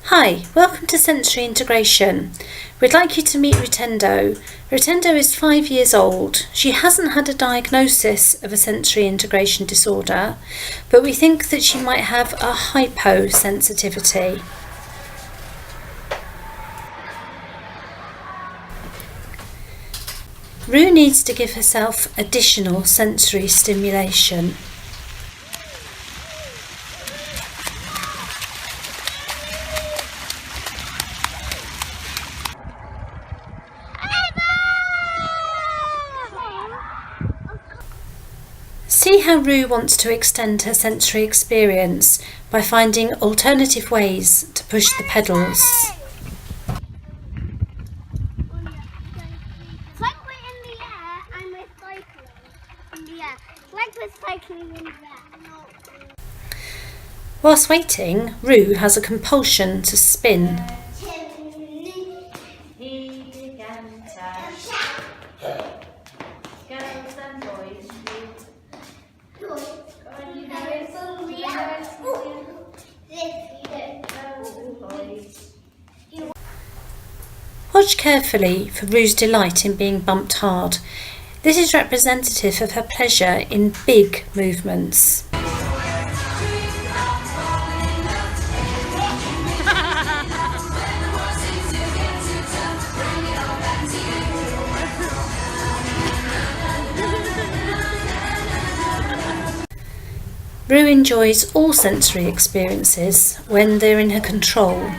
Hi, welcome to Sensory Integration. We'd like you to meet Rutendo. Rutendo is 5 years old. She hasn't had a diagnosis of a sensory integration disorder, but we think that she might have a hyposensitivity. Rue needs to give herself additional sensory stimulation. See how Rue wants to extend her sensory experience by finding alternative ways to push the pedals. It's like we're in the air and we're cycling in the air. It's like we're cycling in the air. Whilst waiting, Rue has a compulsion to spin. Watch carefully for Rue's delight in being bumped hard. This is representative of her pleasure in big movements. Rue enjoys all sensory experiences when they're in her control.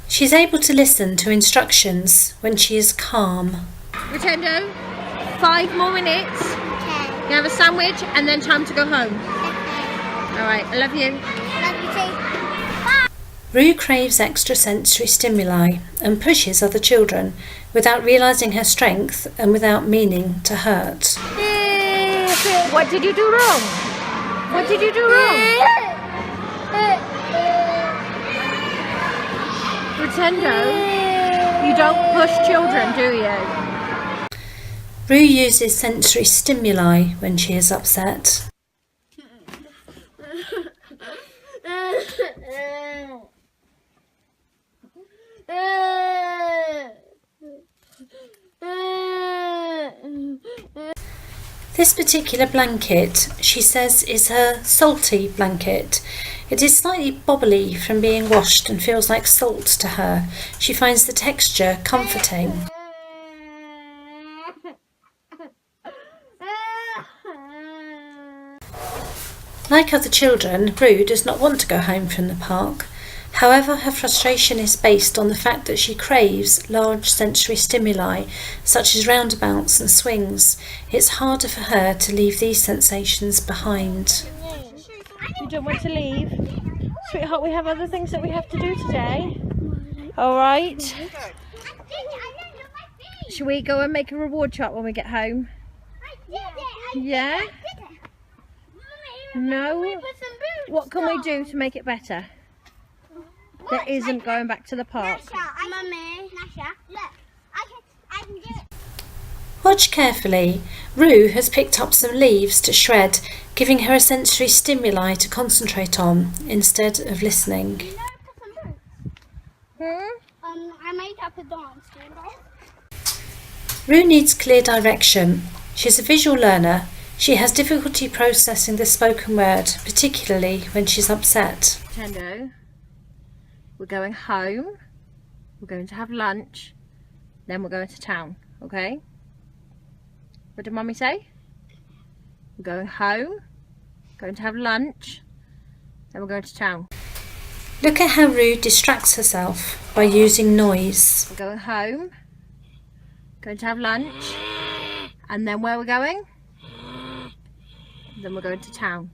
She's able to listen to instructions when she is calm. Rutendo, 5 more minutes. Okay. You have a sandwich and then time to go home. Okay. Alright, I love you. Love you too. Rue craves extra sensory stimuli and pushes other children without realising her strength and without meaning to hurt. What did you do wrong? What did you do wrong? Rutendo, you don't push children, do you? Rue uses sensory stimuli when she is upset. This particular blanket, she says, is her salty blanket. It is slightly bobbly from being washed and feels like salt to her. She finds the texture comforting. Like other children, Rue does not want to go home from the park. However, her frustration is based on the fact that she craves large sensory stimuli, such as roundabouts and swings. It's harder for her to leave these sensations behind. You don't want to leave? Sweetheart, we have other things that we have to do today. Alright. Should we go and make a reward chart when we get home? Yeah? No? What can we do to make it better? There isn't going back to the park. Mummy, Nasha, look, I can do it. Watch carefully. Rue has picked up some leaves to shred, giving her a sensory stimuli to concentrate on instead of listening. You know Puss in Boots? I made up a dance, remember? Rue needs clear direction. She's a visual learner. She has difficulty processing the spoken word, particularly when she's upset. Rutendo, we're going home, we're going to have lunch, then we're going to town, okay? What did Mummy say? We're going home, going to have lunch, then we're going to town. Look at how Rue distracts herself by using noise. We're going home, going to have lunch, and then where we're going? Then we're going to town.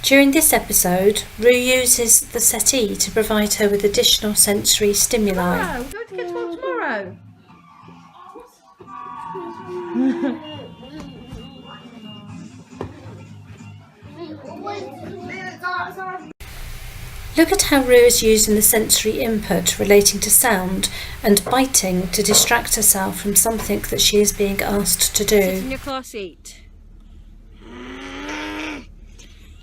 During this episode, Rue uses the settee to provide her with additional sensory stimuli. Tomorrow, we're going to get one tomorrow. Look at how Rue is using the sensory input relating to sound and biting to distract herself from something that she is being asked to do. Sit in your car seat.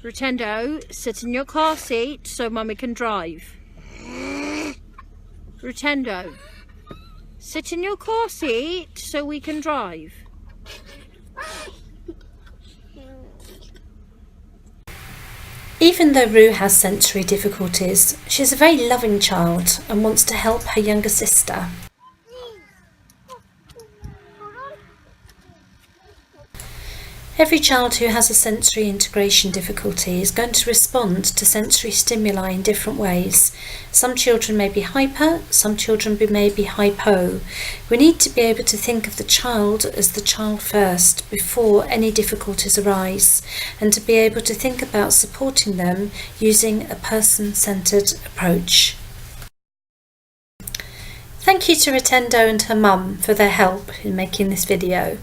Rutendo, sit in your car seat so Mummy can drive. Rutendo, sit in your car seat so we can drive. Even though Rue has sensory difficulties, she is a very loving child and wants to help her younger sister. Every child who has a sensory integration difficulty is going to respond to sensory stimuli in different ways. Some children may be hyper, some children may be hypo. We need to be able to think of the child as the child first before any difficulties arise, and to be able to think about supporting them using a person-centred approach. Thank you to Rutendo and her mum for their help in making this video.